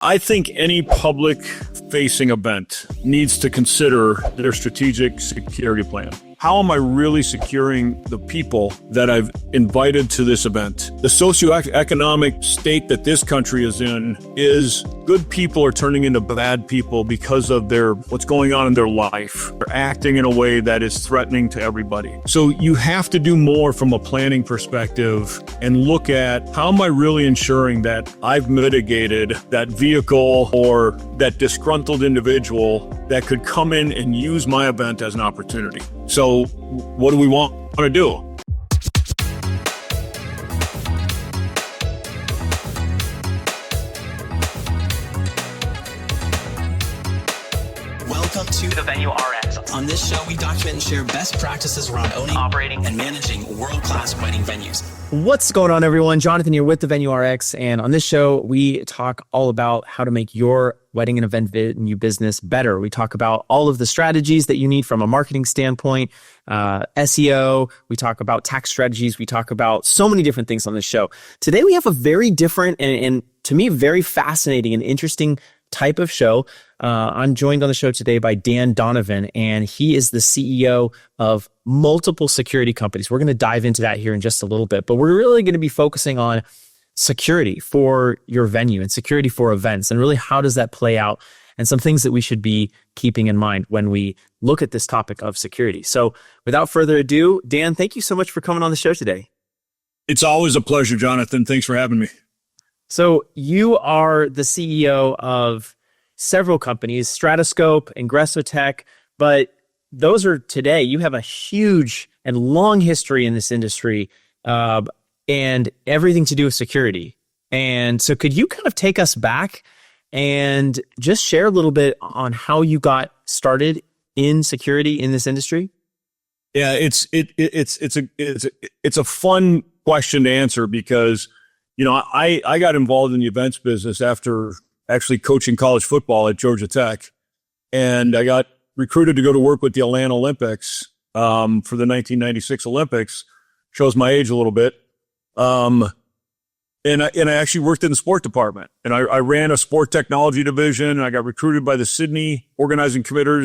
I think any public-facing event needs to consider their strategic security plan. How am I really securing the people that I've invited to this event? The socioeconomic state that this country is in is good people are turning into bad people because of what's going on in their life. They're acting in a way that is threatening to everybody. So you have to do more from a planning perspective and look at how am I really ensuring that I've mitigated that vehicle or that disgruntled individual that could come in and use my event as an opportunity. So what do we want to do? Welcome to the Venue RX. On this show, we document and share best practices around owning, operating, and managing world-class wedding venues. What's going on, everyone? Jonathan here with the Venue RX, and on this show, we talk all about how to make your wedding and event venue business better. We talk about all of the strategies that you need from a marketing standpoint, SEO. We talk about tax strategies. We talk about so many different things on this show. Today, we have a very different and to me, very fascinating and interesting type of show. I'm joined on the show today by Dan Donovan, and he is the CEO of multiple security companies. We're going to dive into that here in just a little bit, but we're really going to be focusing on security for your venue and security for events, and really how does that play out, and some things that we should be keeping in mind when we look at this topic of security. So without further ado, Dan, thank you so much for coming on the show today. It's always a pleasure, Jonathan. Thanks for having me. So you are the CEO of several companies, Stratoscope, Ingressotek, but those are today, you have a huge and long history in this industry and everything to do with security. And so could you kind of take us back and just share a little bit on how you got started in security in this industry? Yeah, it's a fun question to answer because, you know, I got involved in the events business after actually coaching college football at Georgia Tech. And I got recruited to go to work with the Atlanta Olympics for the 1996 Olympics. Shows my age a little bit. And I actually worked in the sport department. And I ran a sport technology division. And I got recruited by the Sydney Organizing Committee,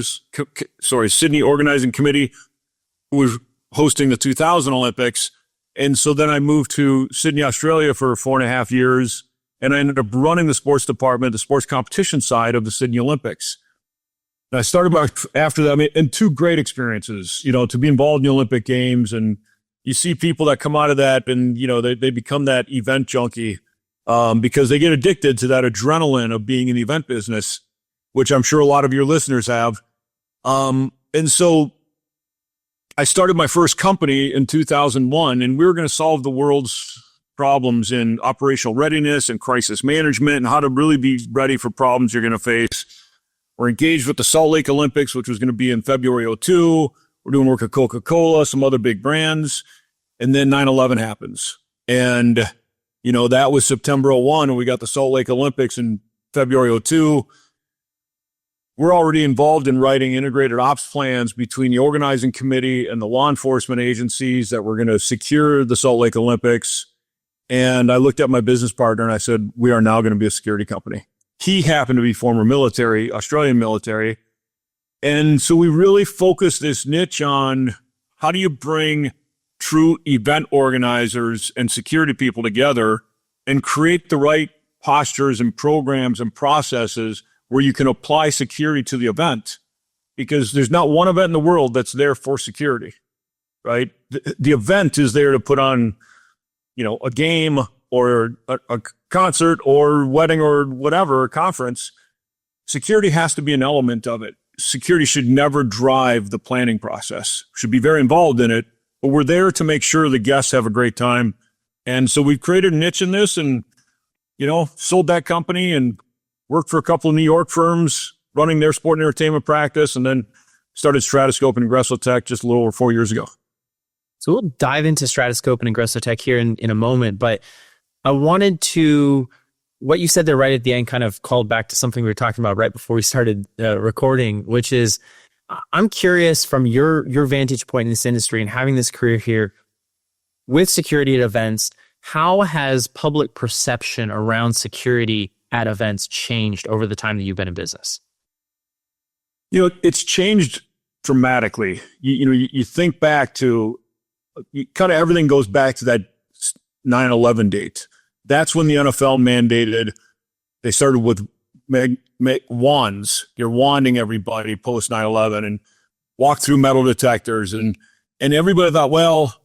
who was hosting the 2000 Olympics. And so then I moved to Sydney, Australia for 4.5 years. And I ended up running the sports department, the sports competition side of the Sydney Olympics. And I started after that, and two great experiences, you know, to be involved in the Olympic Games. And you see people that come out of that and, you know, they become that event junkie because they get addicted to that adrenaline of being in the event business, which I'm sure a lot of your listeners have. And so I started my first company in 2001, and we were going to solve the world's problems in operational readiness and crisis management and how to really be ready for problems you're going to face. We're engaged with the Salt Lake Olympics, which was going to be in February 2002. We're doing work with Coca-Cola, some other big brands. And then 9/11 happens. And, you know, that was September 2001, and we got the Salt Lake Olympics in February 2002. We're already involved in writing integrated ops plans between the organizing committee and the law enforcement agencies that were going to secure the Salt Lake Olympics. And I looked at my business partner and I said, we are now going to be a security company. He happened to be former military, Australian military. And so we really focused this niche on how do you bring true event organizers and security people together and create the right postures and programs and processes where you can apply security to the event, because there's not one event in the world that's there for security, right? The event is there to put on, you know, a game or a concert or wedding or whatever, a conference. Security has to be an element of it. Security should never drive the planning process. Should be very involved in it, but we're there to make sure the guests have a great time. And so we've created a niche in this and, you know, sold that company and worked for a couple of New York firms running their sport and entertainment practice, and then started Stratoscope and Ingressotek just a little over 4 years ago. So we'll dive into Stratoscope and Ingressotek here in a moment, but I wanted to, what you said there right at the end kind of called back to something we were talking about right before we started recording, which is, I'm curious from your vantage point in this industry and having this career here with security at events, how has public perception around security at events changed over the time that you've been in business? It's changed dramatically. You think back to, kind of everything goes back to that 9/11 date. That's when the NFL mandated, they started with wands. You're wanding everybody post 9/11 and walk through metal detectors. And everybody thought, well,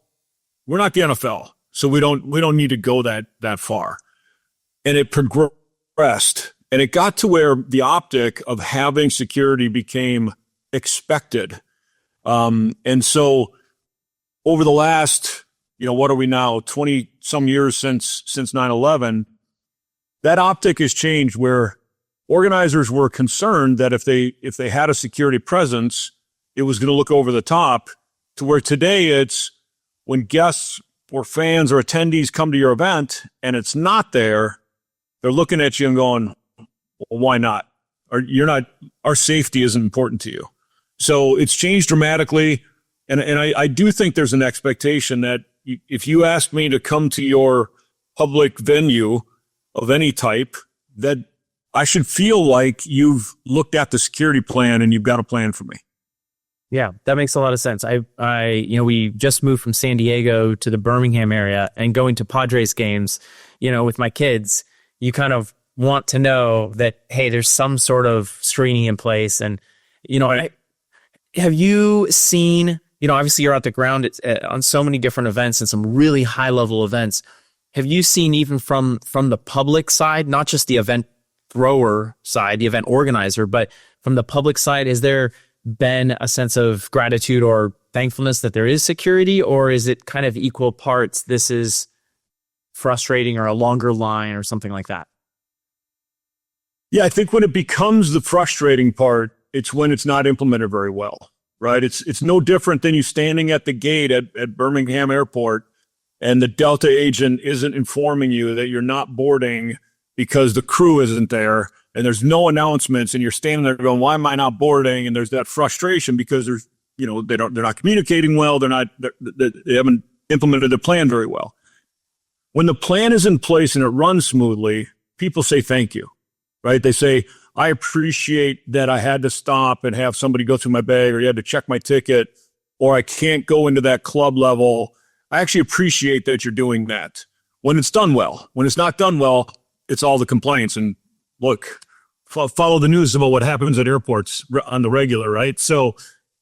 we're not the NFL, so we don't need to go that far. And it progressed, and it got to where the optic of having security became expected. And so over the last, what are we now, 20 some years since 9/11, that optic has changed, where organizers were concerned that if they had a security presence, it was going to look over the top, to where today it's when guests or fans or attendees come to your event and it's not there, they're looking at you and going, well, why not? Our safety isn't important to you. So it's changed dramatically. And I do think there's an expectation that if you ask me to come to your public venue of any type, that I should feel like you've looked at the security plan and you've got a plan for me. Yeah, that makes a lot of sense. We just moved from San Diego to the Birmingham area, and going to Padres games, with my kids, you kind of want to know that, hey, there's some sort of screening in place. And, have you seen, obviously you're at the ground on so many different events and some really high level events. Have you seen, even from the public side, not just the event thrower side, the event organizer, but from the public side, has there been a sense of gratitude or thankfulness that there is security, or is it kind of equal parts, this is frustrating or a longer line or something like that? Yeah, I think when it becomes the frustrating part, it's when it's not implemented very well, right? It's no different than you standing at the gate at Birmingham Airport and the Delta agent isn't informing you that you're not boarding because the crew isn't there and there's no announcements, and you're standing there going, why am I not boarding? And there's that frustration because there's, they're not communicating well. They haven't implemented the plan very well. When the plan is in place and it runs smoothly, people say thank you, right? They say, I appreciate that I had to stop and have somebody go through my bag, or you had to check my ticket, or I can't go into that club level. I actually appreciate that you're doing that when it's done well. When it's not done well, it's all the complaints. And look, follow the news about what happens at airports on the regular, right? So,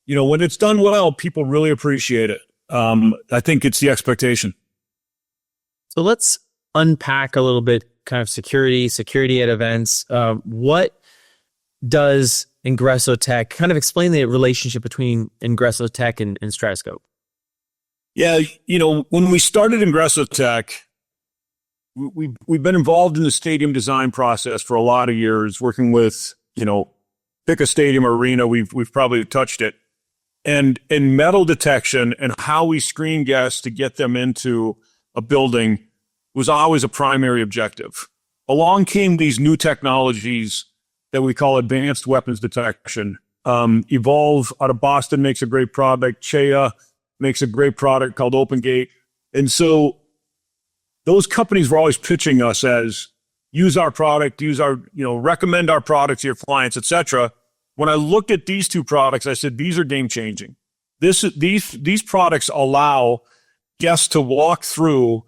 when it's done well, people really appreciate it. I think it's the expectation. So let's unpack a little bit kind of security at events. What does Ingressotek, kind of explain the relationship between Ingressotek and Stratoscope? Yeah, when we started Ingressotek, we've been involved in the stadium design process for a lot of years, working with, pick a stadium or arena, we've probably touched it. And in metal detection and how we screen guests to get them into a building was always a primary objective. Along came these new technologies that we call advanced weapons detection. Evolve out of Boston makes a great product. Chea makes a great product called OpenGate. And so those companies were always pitching us as use our product, recommend our product to your clients, et cetera. When I looked at these two products, I said, these are game changing. These products allow guests to walk through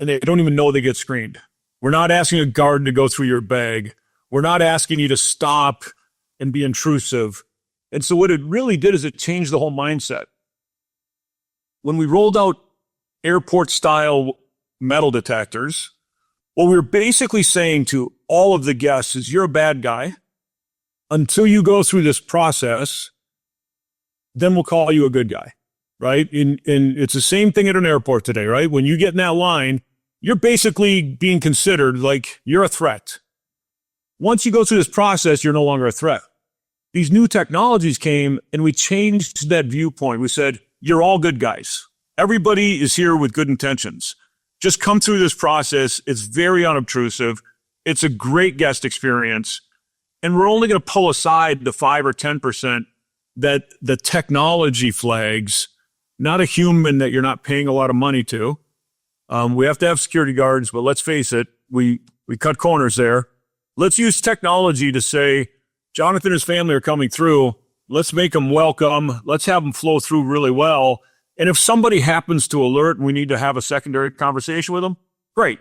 and they don't even know they get screened. We're not asking a guard to go through your bag. We're not asking you to stop and be intrusive. And so what it really did is it changed the whole mindset. When we rolled out airport style metal detectors, what we were basically saying to all of the guests is, you're a bad guy. Until you go through this process, then we'll call you a good guy, right? And it's the same thing at an airport today, right? When you get in that line, you're basically being considered like you're a threat. Once you go through this process, you're no longer a threat. These new technologies came and we changed that viewpoint. We said, you're all good guys. Everybody is here with good intentions. Just come through this process. It's very unobtrusive. It's a great guest experience. And we're only going to pull aside the 5 or 10% that the technology flags, not a human that you're not paying a lot of money to. We have to have security guards, but let's face it, we cut corners there. let's use technology to say, Jonathan and his family are coming through. Let's make them welcome. Let's have them flow through really well. And if somebody happens to alert and we need to have a secondary conversation with them, great,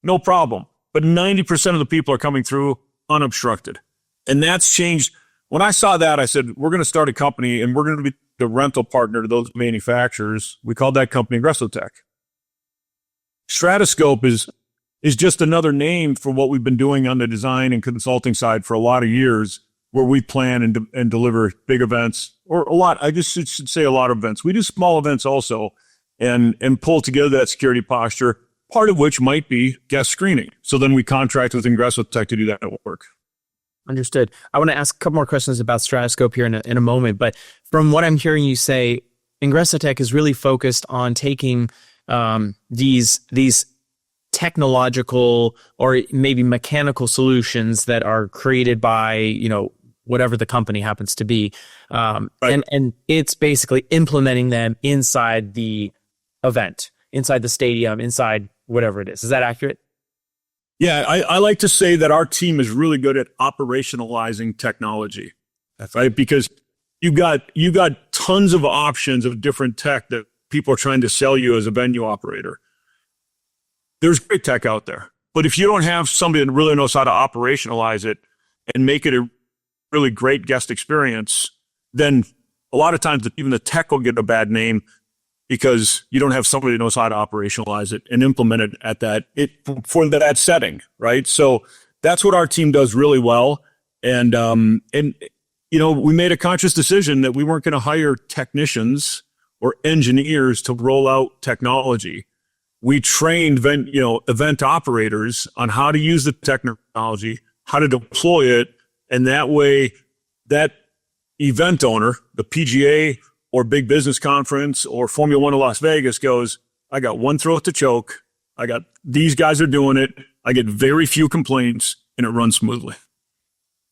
no problem. But 90% of the people are coming through unobstructed. And that's changed. When I saw that, I said, we're going to start a company and we're going to be the rental partner to those manufacturers. We called that company Ingressotek. Stratoscope is just another name for what we've been doing on the design and consulting side for a lot of years, where we plan and deliver big events, or a lot. I just should say a lot of events. We do small events also, and pull together that security posture, part of which might be guest screening. So then we contract with Ingressotek to do that work. Understood. I want to ask a couple more questions about Stratoscope here in a moment, but from what I'm hearing you say, Ingressotek is really focused on taking these technological or maybe mechanical solutions that are created by, you know, whatever the company happens to be. Right. And it's basically implementing them inside the event, inside the stadium, inside whatever it is. Is that accurate? Yeah, I like to say that our team is really good at operationalizing technology, right? Because you got tons of options of different tech that people are trying to sell you as a venue operator. There's great tech out there, but if you don't have somebody that really knows how to operationalize it and make it a really great guest experience, then a lot of times even the tech will get a bad name because you don't have somebody that knows how to operationalize it and implement it for that setting, right? So that's what our team does really well. And you know, we made a conscious decision that we weren't going to hire technicians or engineers to roll out technology. We trained event operators on how to use the technology, how to deploy it, and that way that event owner, the PGA or big business conference or Formula One in Las Vegas, goes, I got one throat to choke. I got these guys are doing it. I get very few complaints and it runs smoothly.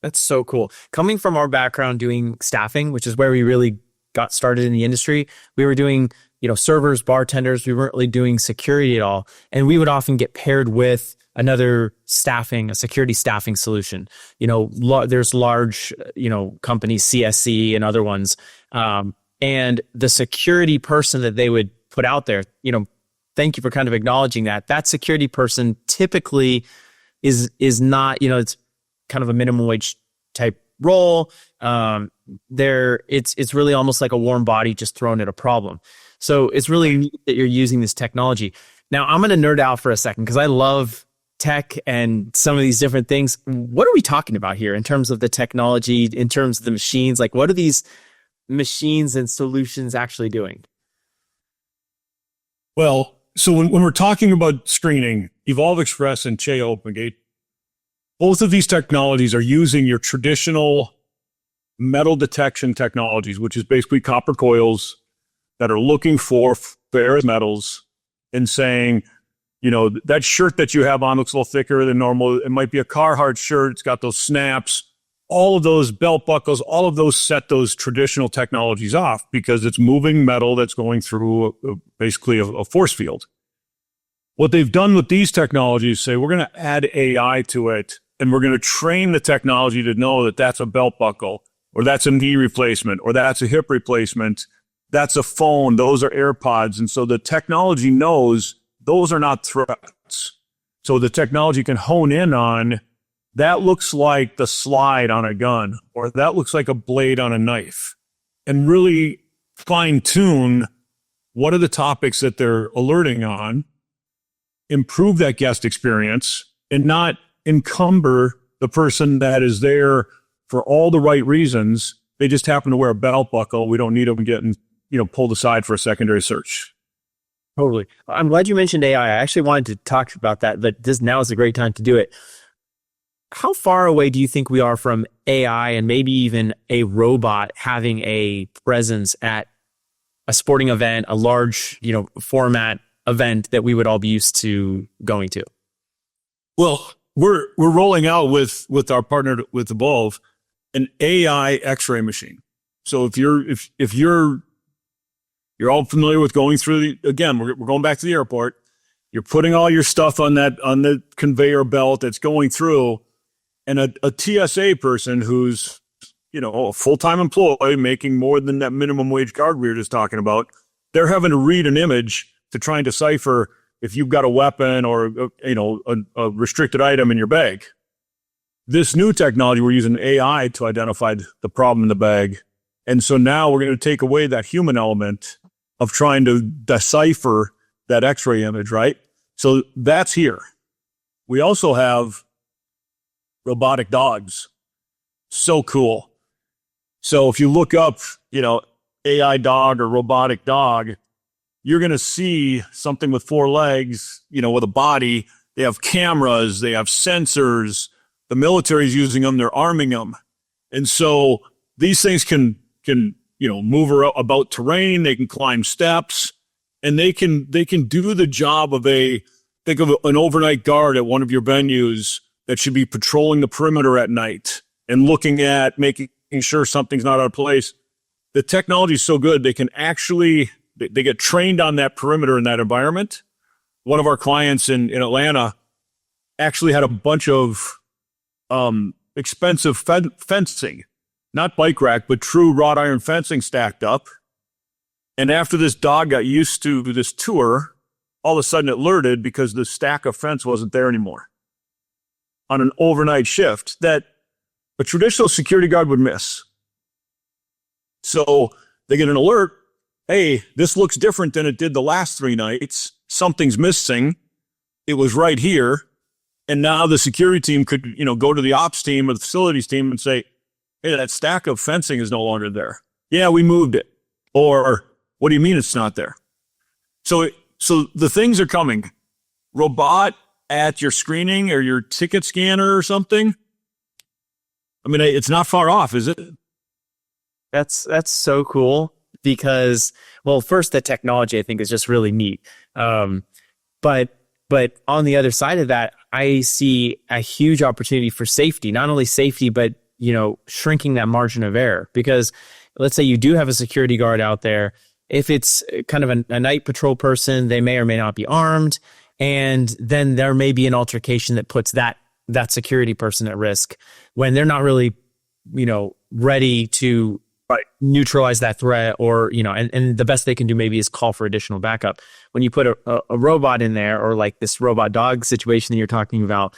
That's so cool. Coming from our background doing staffing, which is where we really got started in the industry, we were doing, you know, servers, bartenders. We weren't really doing security at all. And we would often get paired with another a security staffing solution. You know, there's large, you know, companies, CSC and other ones. And the security person that they would put out there, you know, thank you for kind of acknowledging that security person typically is not, you know, it's kind of a minimum wage type role. It's really almost like a warm body just thrown at a problem. So it's really neat that you're using this technology. Now I'm going to nerd out for a second because I love tech and some of these different things. What are we talking about here in terms of the technology, in terms of the machines? Like, what are these machines and solutions actually doing? Well, so when we're talking about screening, Evolve Express and Che OpenGate, both of these technologies are using your traditional metal detection technologies, which is basically copper coils that are looking for ferrous metals and saying, you know, that shirt that you have on looks a little thicker than normal. It might be a Carhartt shirt. It's got those snaps. All of those belt buckles, all of those set those traditional technologies off because it's moving metal that's going through basically a force field. What they've done with these technologies, say we're going to add AI to it and we're going to train the technology to know that that's a belt buckle or that's a knee replacement or that's a hip replacement. That's a phone. Those are AirPods. And so the technology knows those are not threats. So the technology can hone in on that looks like the slide on a gun, or that looks like a blade on a knife, and really fine tune what are the topics that they're alerting on, improve that guest experience, and not encumber the person that is there for all the right reasons. They just happen to wear a belt buckle. We don't need them getting, you know, pulled aside for a secondary search. Totally. I'm glad you mentioned AI. I actually wanted to talk about that, but now is a great time to do it. How far away do you think we are from AI and maybe even a robot having a presence at a sporting event, a large, you know, format event that we would all be used to going to? Well, we're rolling out with our partner with Evolve an AI X-ray machine. So if you're all familiar with going through again, we're going back to the airport. You're putting all your stuff on the conveyor belt that's going through. And a TSA person who's, a full-time employee making more than that minimum wage guard we were just talking about, they're having to read an image to try and decipher if you've got a weapon or, a restricted item in your bag. This new technology, we're using AI to identify the problem in the bag. And so now we're going to take away that human element of trying to decipher that X-ray image, right? So that's here. We also have robotic dogs. So cool. So if you look up, AI dog or robotic dog, you're going to see something with 4 legs, with a body. They have cameras, they have sensors. The military's using them, they're arming them. And so these things can move about terrain, they can climb steps, and they can do the job of think of an overnight guard at one of your venues that should be patrolling the perimeter at night and looking at making sure something's not out of place. The technology is so good, they can actually, they get trained on that perimeter in that environment. One of our clients in Atlanta actually had a bunch of expensive fencing, not bike rack, but true wrought iron fencing stacked up. And after this dog got used to this tour, all of a sudden it alerted because the stack of fence wasn't there anymore on an overnight shift that a traditional security guard would miss. So they get an alert. Hey, this looks different than it did the last 3 nights. Something's missing. It was right here. And now the security team could, go to the ops team or the facilities team and say, hey, that stack of fencing is no longer there. Yeah, we moved it. Or what do you mean it's not there? So the things are coming. Robot at your screening or your ticket scanner or something. I mean, it's not far off, is it? That's so cool because, well, first, the technology I think is just really neat. But on the other side of that, I see a huge opportunity for safety, not only safety, but, shrinking that margin of error. Because let's say you do have a security guard out there. If it's kind of a night patrol person, they may or may not be armed. And then there may be an altercation that puts that security person at risk when they're not really, ready to neutralize that threat or, and the best they can do maybe is call for additional backup. When you put a robot in there or like this robot dog situation that you're talking about,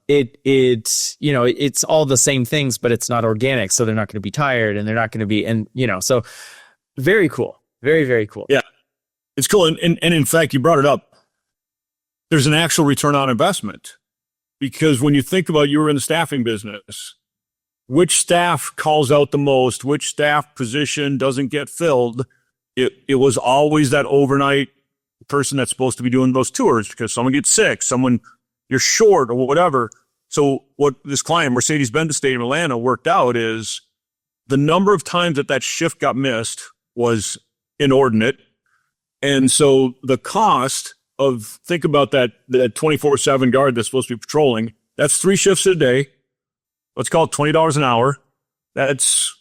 it's all the same things, but it's not organic. So they're not going to be tired and they're not going to be, so very cool. Very, very cool. Yeah, it's cool. And in fact, you brought it up. There's an actual return on investment because when you think about you were in the staffing business, which staff calls out the most, which staff position doesn't get filled, it was always that overnight person that's supposed to be doing those tours because someone gets sick, you're short or whatever. So what this client, Mercedes-Benz Stadium in Atlanta, worked out is the number of times that shift got missed was inordinate. And so the cost of, think about that 24/7 guard that's supposed to be patrolling, that's 3 shifts a day. Let's call it $20 an hour. That's,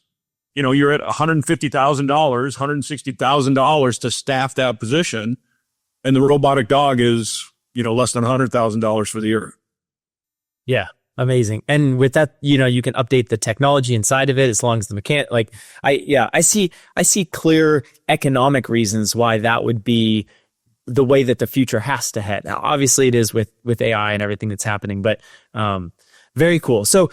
you're at $150,000, $160,000 to staff that position. And the robotic dog is, less than $100,000 for the year. Yeah. Amazing. And with that, you can update the technology inside of it as long as the mechanic, I see clear economic reasons why that would be the way that the future has to head. Now, obviously it is with AI and everything that's happening, but very cool. So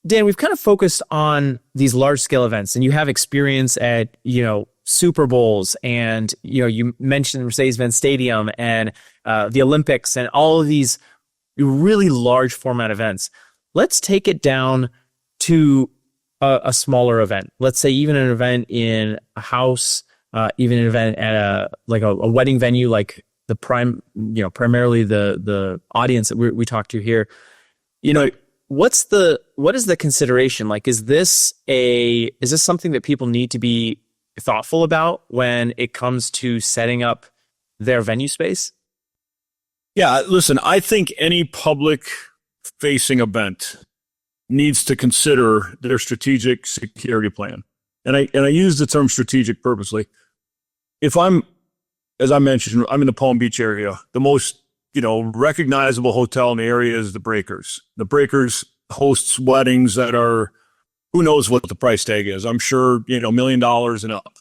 Dan, we've kind of focused on these large scale events and you have experience at, Super Bowls and, you mentioned Mercedes-Benz Stadium and the Olympics and all of these really large format events. Let's take it down to a smaller event. Let's say even an event in a house, even an event at a wedding venue, like the primarily the audience that we talk to here. What is the consideration? Like, is this something that people need to be thoughtful about when it comes to setting up their venue space? Yeah, listen, I think any public-facing event needs to consider their strategic security plan. And I use the term strategic purposely. As I mentioned, I'm in the Palm Beach area, the most recognizable hotel in the area is the Breakers. The Breakers hosts weddings that are, who knows what the price tag is. I'm sure, $1 million and up.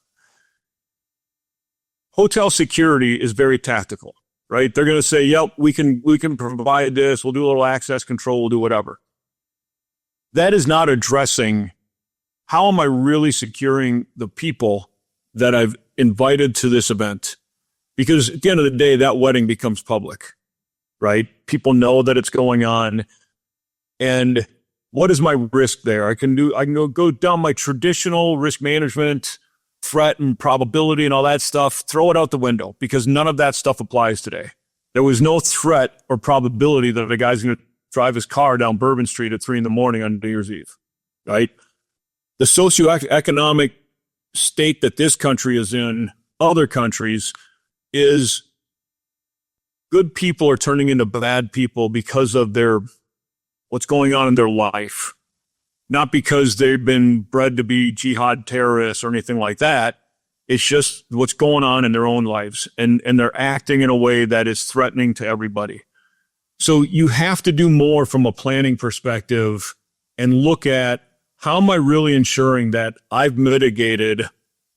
Hotel security is very tactical, right? They're going to say, yep, we can provide this. We'll do a little access control. We'll do whatever. That is not addressing how am I really securing the people that I've invited to this event? Because at the end of the day, that wedding becomes public, right? People know that it's going on. And what is my risk there? I can go down my traditional risk management, threat and probability and all that stuff, throw it out the window because none of that stuff applies today. There was no threat or probability that a guy's going to drive his car down Bourbon Street at 3 a.m. on New Year's Eve, right? The socioeconomic state that this country is in, other countries, is good people are turning into bad people because of what's going on in their life. Not because they've been bred to be jihad terrorists or anything like that. It's just what's going on in their own lives. And they're acting in a way that is threatening to everybody. So you have to do more from a planning perspective and look at how am I really ensuring that I've mitigated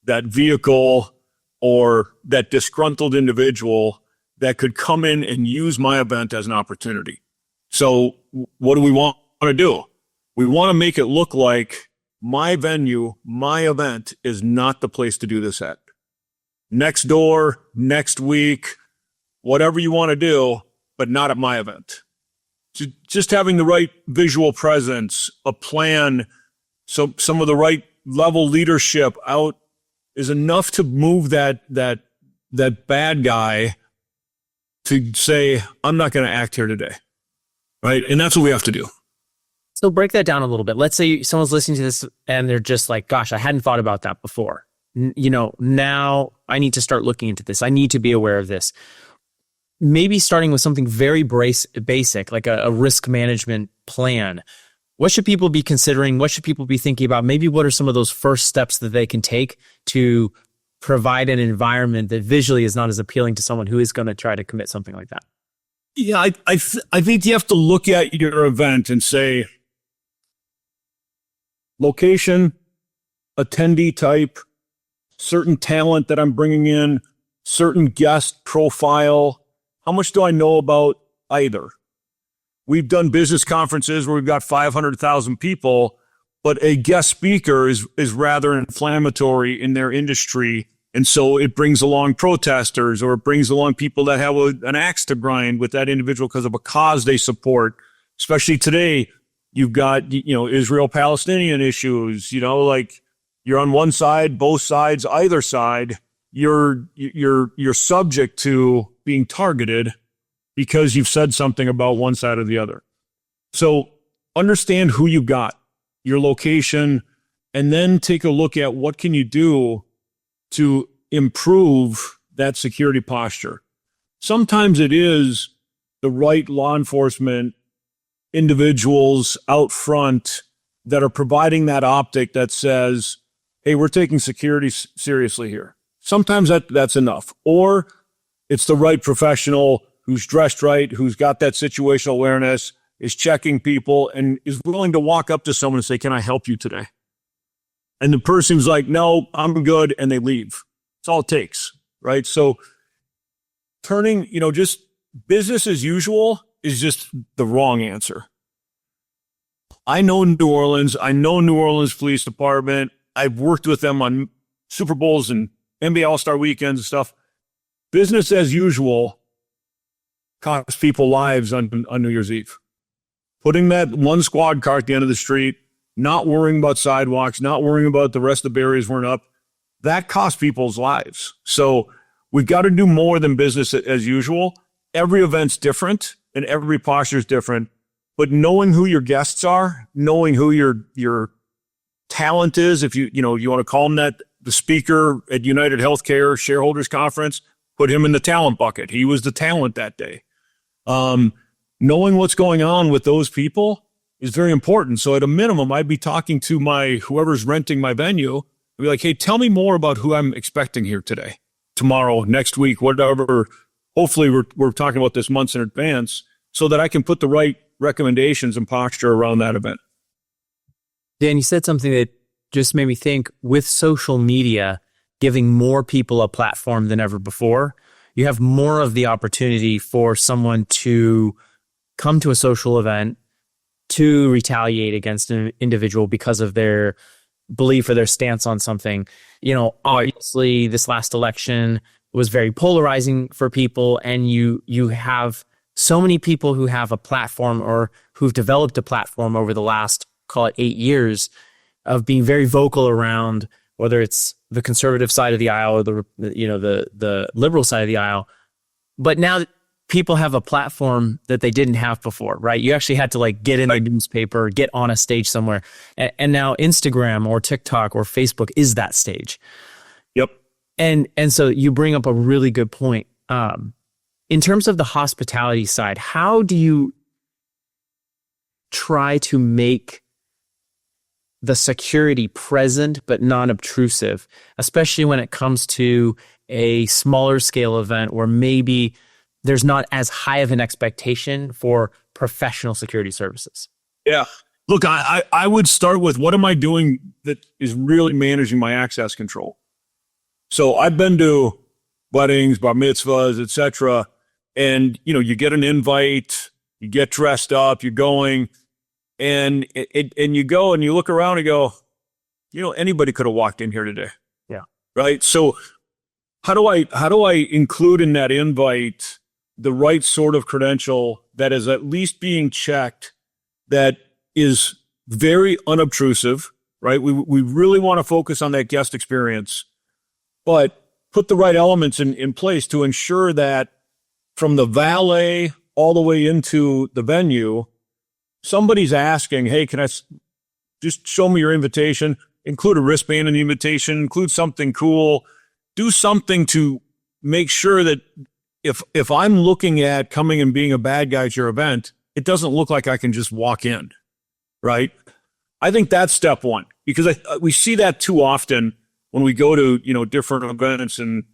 that vehicle or that disgruntled individual that could come in and use my event as an opportunity. So what do we want to do? We want to make it look like my venue, my event is not the place to do this at. Next door, next week, whatever you want to do, but not at my event. So just having the right visual presence, a plan, so some of the right level leadership out is enough to move that bad guy to say, I'm not going to act here today. Right. And that's what we have to do. So break that down a little bit. Let's say someone's listening to this and they're just like, gosh, I hadn't thought about that before. Now I need to start looking into this. I need to be aware of this. Maybe starting with something very basic, like a risk management plan. What should people be considering? What should people be thinking about? Maybe what are some of those first steps that they can take to provide an environment that visually is not as appealing to someone who is going to try to commit something like that? Yeah, I think you have to look at your event and say, location, attendee type, certain talent that I'm bringing in, certain guest profile. How much do I know about either? We've done business conferences where we've got 500,000 people, but a guest speaker is rather inflammatory in their industry. And so it brings along protesters or it brings along people that have an axe to grind with that individual because of a cause they support. Especially today, you've got, Israel-Palestinian issues, like you're on one side, both sides, either side, you're subject to being targeted because you've said something about one side or the other. So understand who you got, your location, and then take a look at what can you do to improve that security posture. Sometimes it is the right law enforcement individuals out front that are providing that optic that says, hey, we're taking security seriously here. Sometimes that's enough. Or it's the right professional who's dressed right, who's got that situational awareness, is checking people, and is willing to walk up to someone and say, can I help you today? And the person's like, no, I'm good, and they leave. That's all it takes, right? So turning, just business as usual is just the wrong answer. I know New Orleans. I know New Orleans Police Department. I've worked with them on Super Bowls and NBA All-Star weekends and stuff. Business as usual costs people lives on New Year's Eve. Putting that one squad car at the end of the street, not worrying about sidewalks, not worrying about the rest of the barriers weren't up, that costs people's lives. So we've got to do more than business as usual. Every event's different and every posture is different, but knowing who your guests are, knowing who your talent is, if you want to call him that, the speaker at United Healthcare shareholders conference, put him in the talent bucket. He was the talent that day. Knowing what's going on with those people is very important. So at a minimum, I'd be talking to whoever's renting my venue. I'd be like, hey, tell me more about who I'm expecting here today, tomorrow, next week, whatever hopefully we're talking about this months in advance so that I can put the right recommendations and posture around that event. Dan, you said something that just made me think, with social media giving more people a platform than ever before, you have more of the opportunity for someone to come to a social event to retaliate against an individual because of their belief or their stance on something. You know, obviously this last election was very polarizing for people, and you have so many people who have a platform or who've developed a platform over the last, call it 8 years, of being very vocal around whether it's the conservative side of the aisle or the liberal side of the aisle. But now people have a platform that they didn't have before, right? You actually had to like get in a newspaper, get on a stage somewhere. And now Instagram or TikTok or Facebook is that stage. Yep. And so you bring up a really good point. In terms of the hospitality side, how do you try to make the security present but non-obtrusive, especially when it comes to a smaller scale event where maybe there's not as high of an expectation for professional security services? Yeah. Look, I would start with, what am I doing that is really managing my access control? So I've been to weddings, bar mitzvahs, etc. And, you get an invite, you get dressed up, you're going, and you go and you look around and go, anybody could have walked in here today. Yeah. Right. So how do I include in that invite the right sort of credential that is at least being checked, that is very unobtrusive, right? We really want to focus on that guest experience, but put the right elements in place to ensure that from the valet all the way into the venue, somebody's asking, hey, can I just show me your invitation? Include a wristband in the invitation, include something cool, do something to make sure that if I'm looking at coming and being a bad guy at your event, it doesn't look like I can just walk in, right? I think that's step one, because we see that too often when we go to, different events, and,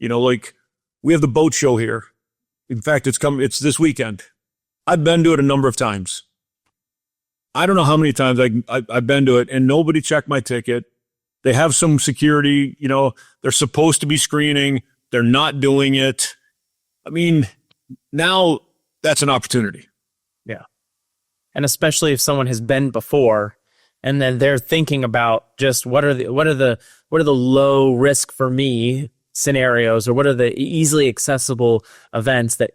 like we have the boat show here. In fact, it's this weekend. I've been to it a number of times. I don't know how many times I've been to it, and nobody checked my ticket. They have some security, they're supposed to be screening. They're not doing it. I mean, now that's an opportunity. Yeah. And especially if someone has been before, and then they're thinking about just what are the low risk for me scenarios, or what are the easily accessible events that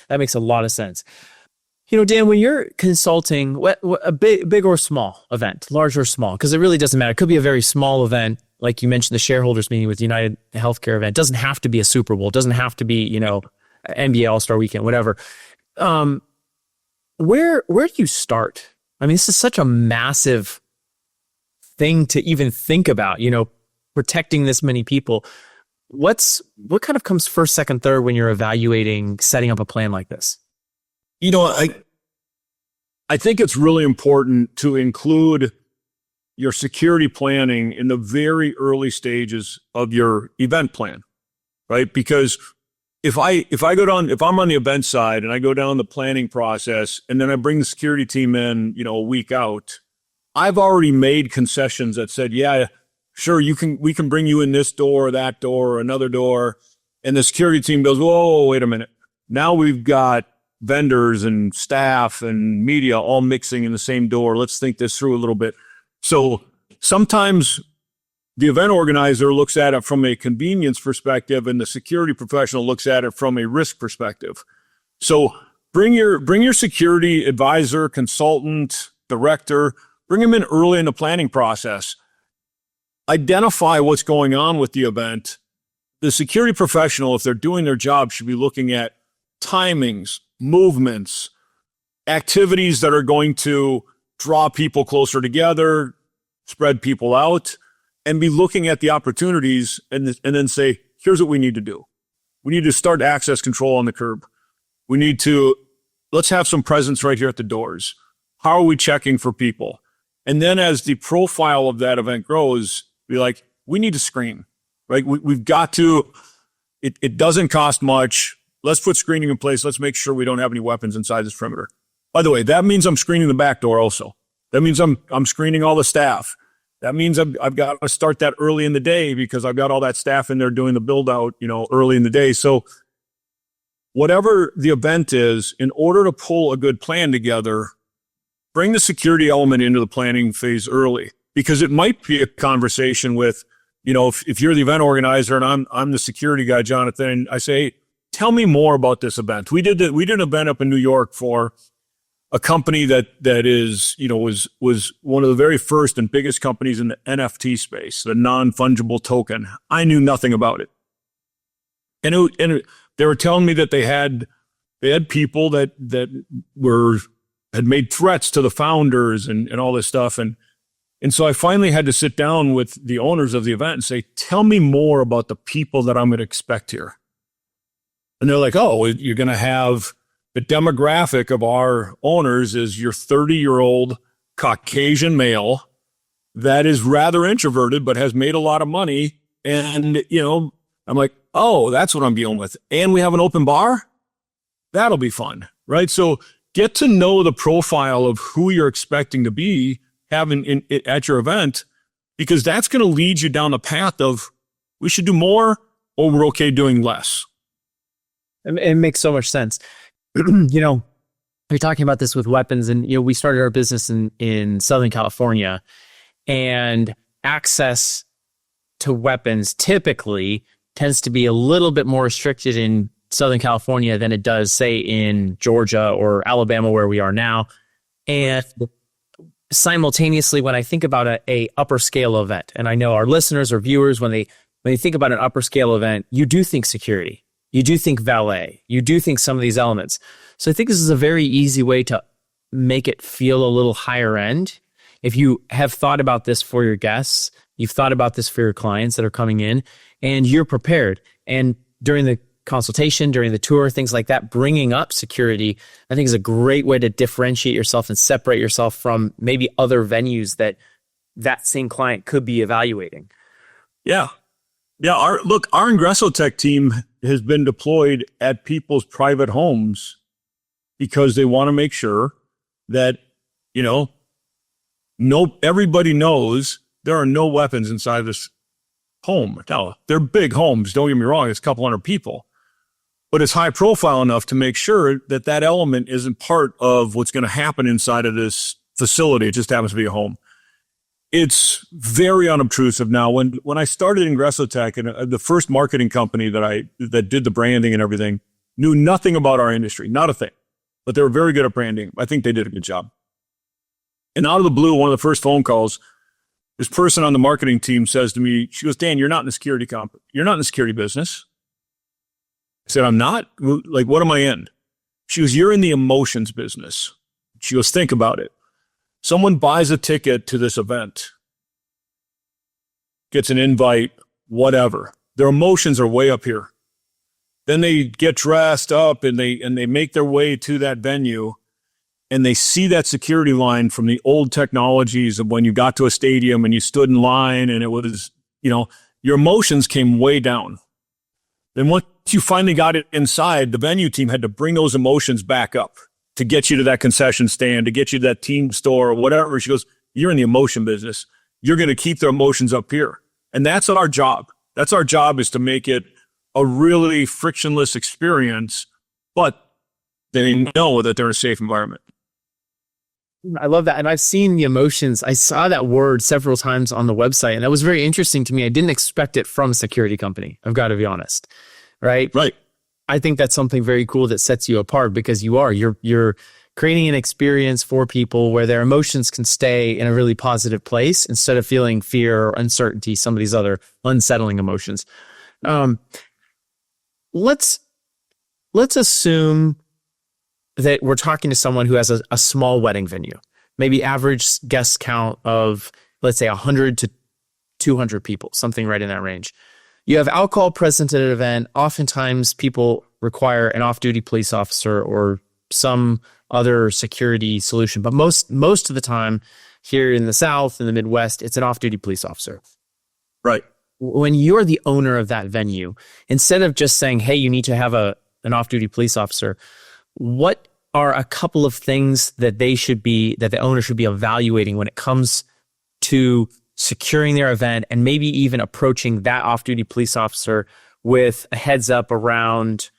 makes a lot of sense. Dan, when you're consulting a big or small event, large or small, because it really doesn't matter. It could be a very small event, like you mentioned, the shareholders meeting with United Healthcare event. It doesn't have to be a Super Bowl. It doesn't have to be, NBA All-Star Weekend, whatever. Where do you start? I mean, this is such a massive thing to even think about, protecting this many people. What kind of comes first, second, third when you're evaluating setting up a plan like this? I think it's really important to include your security planning in the very early stages of your event plan, right? Because if I'm on the event side and I go down the planning process and then I bring the security team in, a week out, I've already made concessions that said, yeah, sure, we can bring you in this door, that door, or another door. And the security team goes, whoa, wait a minute. Now we've got vendors and staff and media all mixing in the same door. Let's think this through a little bit. So sometimes the event organizer looks at it from a convenience perspective, and the security professional looks at it from a risk perspective. So bring your security advisor, consultant, director, bring them in early in the planning process. Identify what's going on with the event. The security professional, if they're doing their job, should be looking at timings, movements, activities that are going to draw people closer together, spread people out, and be looking at the opportunities and then say, here's what we need to do. We need to start access control on the curb. Let's have some presence right here at the doors. How are we checking for people? And then as the profile of that event grows, be like, we need to screen, right? We've got to, it doesn't cost much. let's put screening in place. Let's make sure we don't have any weapons inside this perimeter. By the way, that means I'm screening the back door also. That means I'm screening all the staff. That means I've got to start that early in the day because I've got all that staff in there doing the build out, early in the day. So whatever the event is, in order to pull a good plan together, bring the security element into the planning phase early, because it might be a conversation with, if you're the event organizer and I'm the security guy, Jonathan, and I say, hey, tell me more about this event. We did an event up in New York for a company that is, was one of the very first and biggest companies in the NFT space, the non-fungible token. I knew nothing about it. And they were telling me that they had people that had made threats to the founders and all this stuff. And so I finally had to sit down with the owners of the event and say, tell me more about the people that I'm going to expect here. And they're like, oh, you're going to have the demographic of our owners is your 30-year-old Caucasian male that is rather introverted, but has made a lot of money. And, I'm like, oh, that's what I'm dealing with. And we have an open bar. That'll be fun, right? So get to know the profile of who you're expecting to be having at your event, because that's going to lead you down the path of we should do more or we're okay doing less. It makes so much sense. You're talking about this with weapons, and we started our business in Southern California, and access to weapons typically tends to be a little bit more restricted in Southern California than it does, say, in Georgia or Alabama, where we are now. And simultaneously, when I think about a upper scale event, and I know our listeners or viewers, when they think about an upper scale event, you do think security. You do think valet. You do think some of these elements. So I think this is a very easy way to make it feel a little higher end. If you have thought about this for your guests, you've thought about this for your clients that are coming in, and you're prepared. And during the consultation, during the tour, things like that, bringing up security, I think is a great way to differentiate yourself and separate yourself from maybe other venues that same client could be evaluating. Yeah. Yeah. Our Ingressotek team has been deployed at people's private homes because they want to make sure that, everybody knows there are no weapons inside this home. Now, they're big homes. Don't get me wrong. It's a couple hundred people, but it's high profile enough to make sure that element isn't part of what's going to happen inside of this facility. It just happens to be a home. It's very unobtrusive now. When I started Ingressotek, and the first marketing company that did the branding and everything, knew nothing about our industry, not a thing, but they were very good at branding. I think they did a good job. And out of the blue, one of the first phone calls, this person on the marketing team says to me, she goes, Dan, you're not in the security You're not in the security business. I said, I'm not? Like, what am I in? She goes, you're in the emotions business. She goes, think about it. Someone buys a ticket to this event, gets an invite, whatever. Their emotions are way up here. Then they get dressed up and they make their way to that venue, and they see that security line from the old technologies of when you got to a stadium and you stood in line and it was, your emotions came way down. Then once you finally got it inside, the venue team had to bring those emotions back up to get you to that concession stand, to get you to that team store or whatever. She goes, you're in the emotion business. You're going to keep their emotions up here. And that's our job. That's our job, is to make it a really frictionless experience, but they know that they're in a safe environment. I love that. And I've seen the emotions. I saw that word several times on the website, and that was very interesting to me. I didn't expect it from a security company. I've got to be honest. Right? Right. I think that's something very cool that sets you apart, because you're creating an experience for people where their emotions can stay in a really positive place instead of feeling fear or uncertainty, some of these other unsettling emotions. Let's assume that we're talking to someone who has a small wedding venue, maybe average guest count of, let's say, 100 to 200 people, something right in that range. You have alcohol present at an event. Oftentimes people require an off-duty police officer or some other security solution. But most of the time here in the South, in the Midwest, it's an off-duty police officer. Right. When you're the owner of that venue, instead of just saying, hey, you need to have a an off-duty police officer, what are a couple of things that the owner should be evaluating when it comes to securing their event and maybe even approaching that off-duty police officer with a heads up around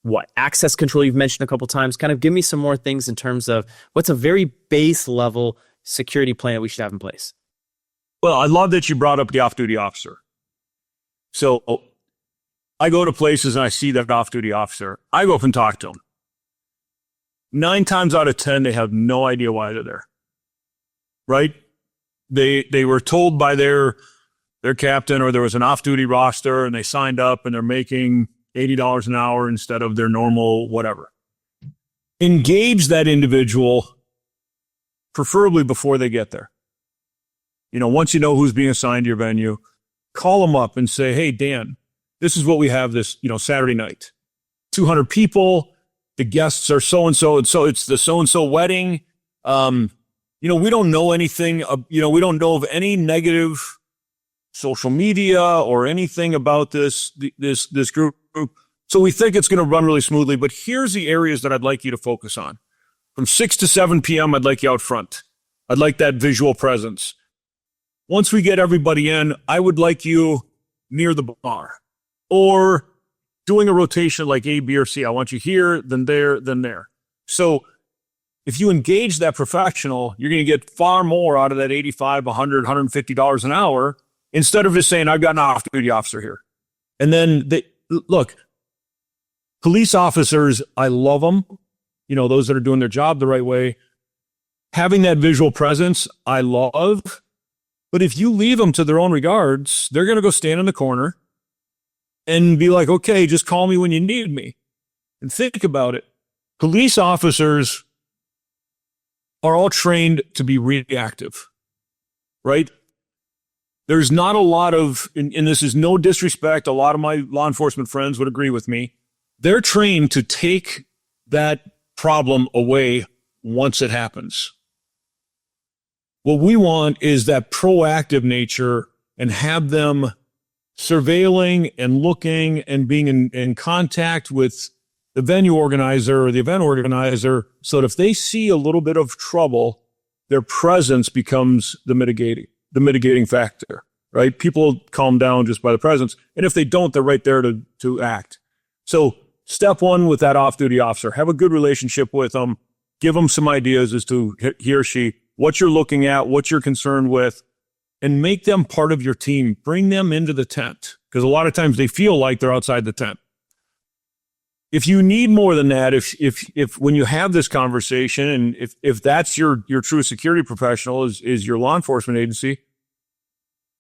what access control you've mentioned a couple times? Kind of give me some more things in terms of what's a very base level security plan that we should have in place. Well, I love that you brought up the off-duty officer. So I go to places and I see that off-duty officer. I go up and talk to them. 9 times out of 10, they have no idea why they're there. Right? They were told by their captain, or there was an off-duty roster and they signed up and they're making $80 an hour instead of their normal whatever. Engage that individual, preferably before they get there. Once you know who's being assigned to your venue, call them up and say, hey, Dan, this is what we have this, Saturday night. 200 people, the guests are so-and-so, and so it's the so-and-so wedding. We don't know anything, we don't know of any negative social media or anything about this group. So we think it's going to run really smoothly, but here's the areas that I'd like you to focus on. From 6 to 7 p.m., I'd like you out front. I'd like that visual presence. Once we get everybody in, I would like you near the bar or doing a rotation like A, B, or C. I want you here, then there, then there. So if you engage that professional, you're going to get far more out of that $85, $100, $150 an hour instead of just saying, I've got an off-duty officer here. And then look, police officers, I love them. Those that are doing their job the right way. Having that visual presence, I love. But if you leave them to their own regards, they're going to go stand in the corner and be like, okay, just call me when you need me. And think about it. Police officers are all trained to be reactive, right? There's not a lot of, and this is no disrespect, a lot of my law enforcement friends would agree with me. They're trained to take that problem away once it happens. What we want is that proactive nature and have them surveilling and looking and being in contact with the venue organizer or the event organizer, so that if they see a little bit of trouble, their presence becomes the mitigating factor, right? People calm down just by the presence. And if they don't, they're right there to act. So step one with that off-duty officer, have a good relationship with them, give them some ideas as to he or she, what you're looking at, what you're concerned with, and make them part of your team. Bring them into the tent, because a lot of times they feel like they're outside the tent. If you need more than that, if when you have this conversation, and if that's your true security professional is your law enforcement agency,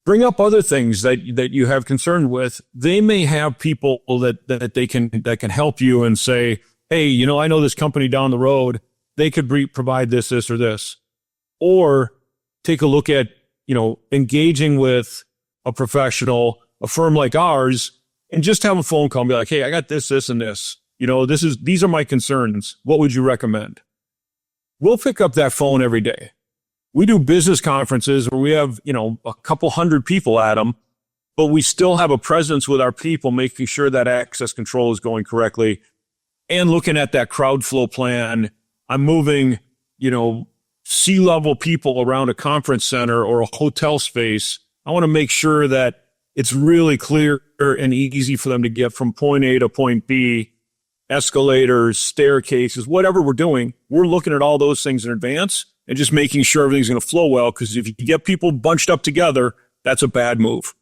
bring up other things that you have concern with. They may have people that can help you and say, hey, I know this company down the road, they could provide this, or this. Or take a look at, engaging with a professional, a firm like ours, and just have a phone call and be like, hey, I got this, and this. These are my concerns. What would you recommend? We'll pick up that phone every day. We do business conferences where we have, a couple hundred people at them, but we still have a presence with our people, making sure that access control is going correctly and looking at that crowd flow plan. I'm moving, C-level people around a conference center or a hotel space. I want to make sure that it's really clear and easy for them to get from point A to point B, escalators, staircases, whatever we're doing. We're looking at all those things in advance and just making sure everything's going to flow well. Because if you get people bunched up together, that's a bad move.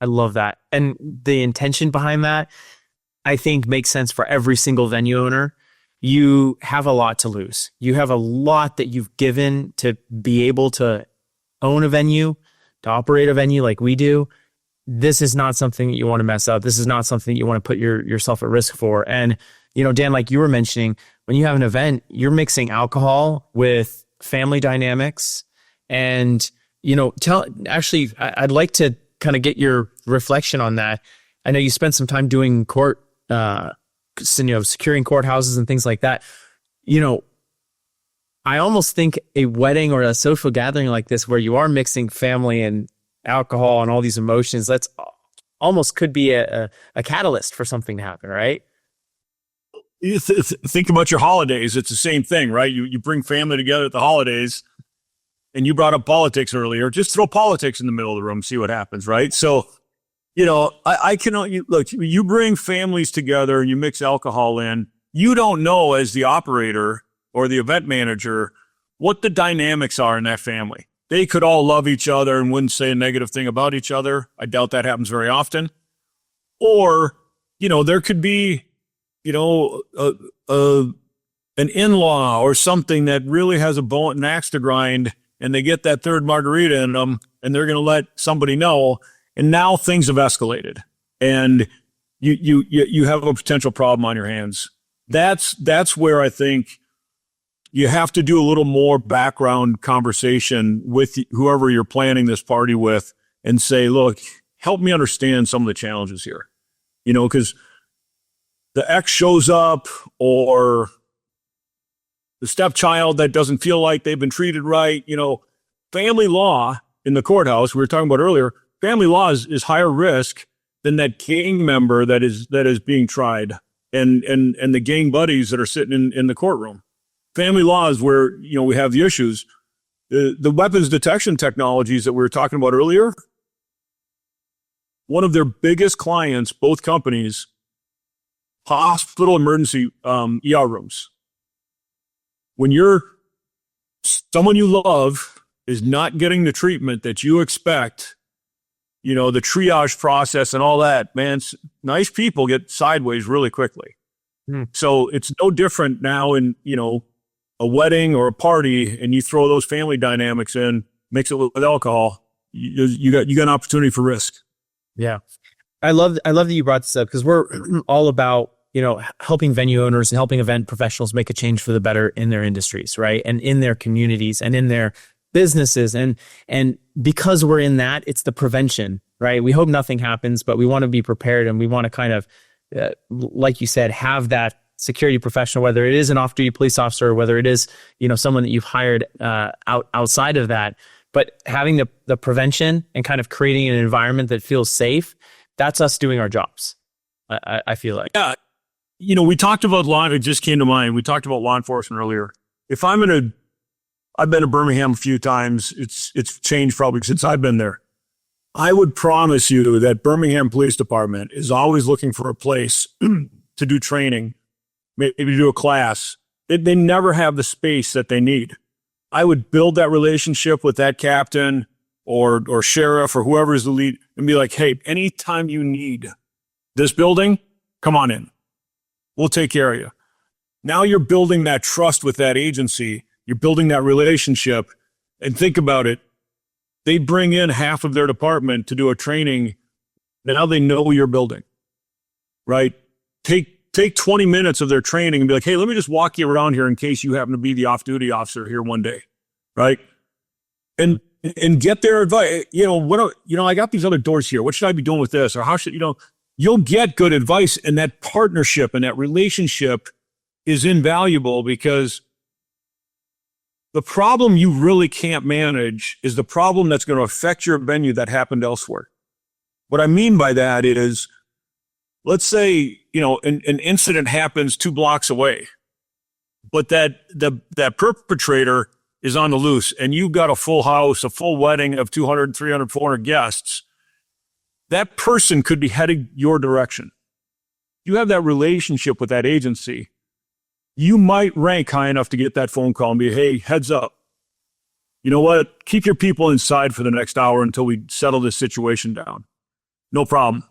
I love that. And the intention behind that, I think, makes sense for every single venue owner. You have a lot to lose. You have a lot that you've given to be able to own a venue, to operate a venue like we do. This is not something that you want to mess up. This is not something that you want to put yourself at risk for. And, Dan, like you were mentioning, when you have an event, you're mixing alcohol with family dynamics. And, I'd like to kind of get your reflection on that. I know you spent some time doing securing courthouses and things like that. I almost think a wedding or a social gathering like this, where you are mixing family and alcohol and all these emotions, that's almost could be a catalyst for something to happen, right? You think about your holidays. It's the same thing, right? You bring family together at the holidays, and you brought up politics earlier. Just throw politics in the middle of the room, see what happens, right? So, I cannot look. You bring families together and you mix alcohol in. You don't know, as the operator or the event manager, what the dynamics are in that family. They could all love each other and wouldn't say a negative thing about each other. I doubt that happens very often. Or, there could be, an in-law or something that really has a bone and axe to grind, and they get that third margarita in them, and they're going to let somebody know. And now things have escalated, and you have a potential problem on your hands. That's where I think you have to do a little more background conversation with whoever you're planning this party with and say, look, help me understand some of the challenges here. Because the ex shows up, or the stepchild that doesn't feel like they've been treated right. Family law in the courthouse, we were talking about earlier, family law is higher risk than that gang member that is being tried and the gang buddies that are sitting in the courtroom. Family law is where, we have the issues. The weapons detection technologies that we were talking about earlier, one of their biggest clients, both companies, hospital emergency ER rooms. When someone you love is not getting the treatment that you expect, the triage process and all that, man, nice people get sideways really quickly. So it's no different now in, a wedding or a party, and you throw those family dynamics in, mix it with alcohol, you got an opportunity for risk. Yeah. I love that you brought this up, because we're all about, helping venue owners and helping event professionals make a change for the better in their industries, right? And in their communities and in their businesses. And because we're in that, it's the prevention, right? We hope nothing happens, but we want to be prepared, and we want to kind of, like you said, have that security professional, whether it is an off-duty police officer or whether it is, someone that you've hired outside of that. But having the prevention and kind of creating an environment that feels safe, that's us doing our jobs. I feel like. Yeah. We talked about law. It just came to mind. We talked about law enforcement earlier. If I've been to Birmingham a few times. It's changed probably since I've been there. I would promise you that Birmingham Police Department is always looking for a place to do training, maybe do a class. They never have the space that they need. I would build that relationship with that captain or sheriff or whoever is the lead and be like, hey, anytime you need this building, come on in. We'll take care of you. Now you're building that trust with that agency. You're building that relationship. And think about it. They bring in half of their department to do a training. Now they know your building, right? Take 20 minutes of their training and be like, hey, let me just walk you around here in case you happen to be the off-duty officer here one day, right? And get their advice. I got these other doors here. What should I be doing with this? Or how should, you'll get good advice, and that partnership and that relationship is invaluable, because the problem you really can't manage is the problem that's going to affect your venue that happened elsewhere. What I mean by that is, let's say, an incident happens 2 blocks away, but that perpetrator is on the loose, and you've got a full house, a full wedding of 200, 300, 400 guests. That person could be heading your direction. You have that relationship with that agency. You might rank high enough to get that phone call and be, hey, heads up. You know what? Keep your people inside for the next hour until we settle this situation down. No problem.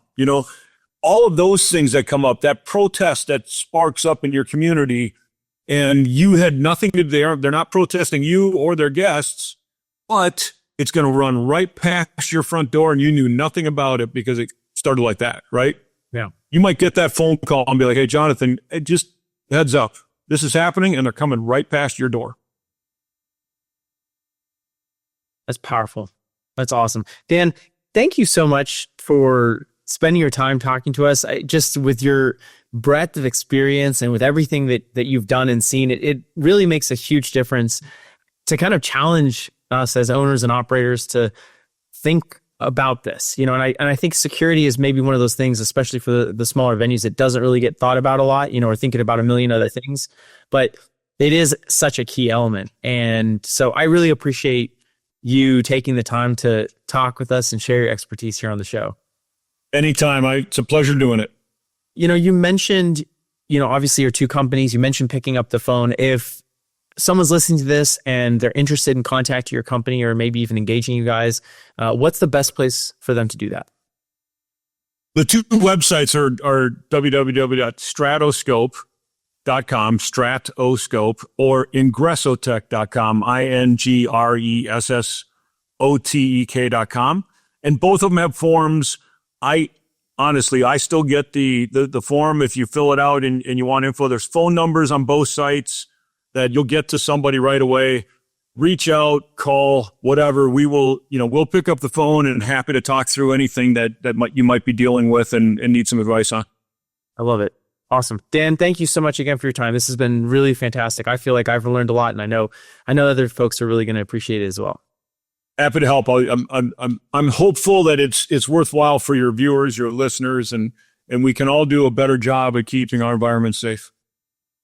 All of those things that come up, that protest that sparks up in your community, and you had nothing to do. They're not protesting you or their guests, but it's going to run right past your front door, and you knew nothing about it because it started like that, right? Yeah. You might get that phone call and be like, hey, Jonathan, just heads up. This is happening, and they're coming right past your door. That's powerful. That's awesome. Dan, thank you so much for spending your time talking to us. Just with your breadth of experience and with everything that you've done and seen, it really makes a huge difference to kind of challenge us as owners and operators to think about this, and I think security is maybe one of those things, especially for the smaller venues, that doesn't really get thought about a lot. We're thinking about a million other things, but it is such a key element. And so I really appreciate you taking the time to talk with us and share your expertise here on the show. Anytime. It's a pleasure doing it. You mentioned, obviously your two companies. You mentioned picking up the phone. If someone's listening to this and they're interested in contacting your company or maybe even engaging you guys, what's the best place for them to do that? The two websites are www.stratoscope.com, Stratoscope, or Ingressotek.com, Ingressotek.com. And both of them have forms. Honestly, I still get the form. If you fill it out and you want info, there's phone numbers on both sites that you'll get to somebody right away. Reach out, call, whatever. We will, we'll pick up the phone and happy to talk through anything that you might be dealing with and need some advice on. I love it. Awesome. Dan, thank you so much again for your time. This has been really fantastic. I feel like I've learned a lot, and I know other folks are really going to appreciate it as well. Happy to help. I'm hopeful that it's worthwhile for your viewers, your listeners, and we can all do a better job at keeping our environment safe.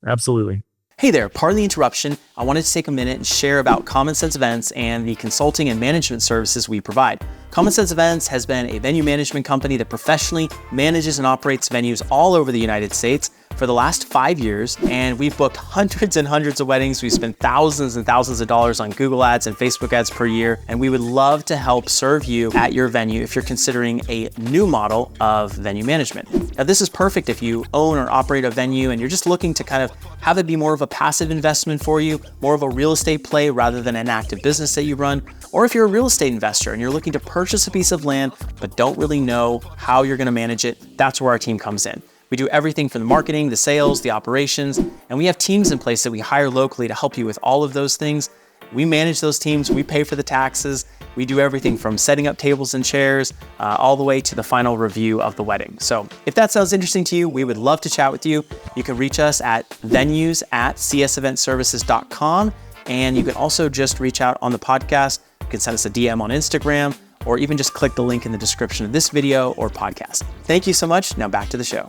Absolutely. Hey there, pardon the interruption. I wanted to take a minute and share about Common Sense Events and the consulting and management services we provide. Common Sense Events has been a venue management company that professionally manages and operates venues all over the United States for the last 5 years, and we've booked hundreds and hundreds of weddings. We spend thousands and thousands of dollars on Google ads and Facebook ads per year, and we would love to help serve you at your venue if you're considering a new model of venue management. Now, this is perfect if you own or operate a venue and you're just looking to kind of have it be more of a passive investment for you, more of a real estate play rather than an active business that you run, or if you're a real estate investor and you're looking to purchase a piece of land but don't really know how you're going to manage it. That's where our team comes in. We do everything from the marketing, the sales, the operations, and we have teams in place that we hire locally to help you with all of those things. We manage those teams, we pay for the taxes, we do everything from setting up tables and chairs all the way to the final review of the wedding. So if that sounds interesting to you, we would love to chat with you. You can reach us at venues@cseventservices.com, and you can also just reach out on the podcast. You can send us a DM on Instagram, or even just click the link in the description of this video or podcast. Thank you so much. Now back to the show.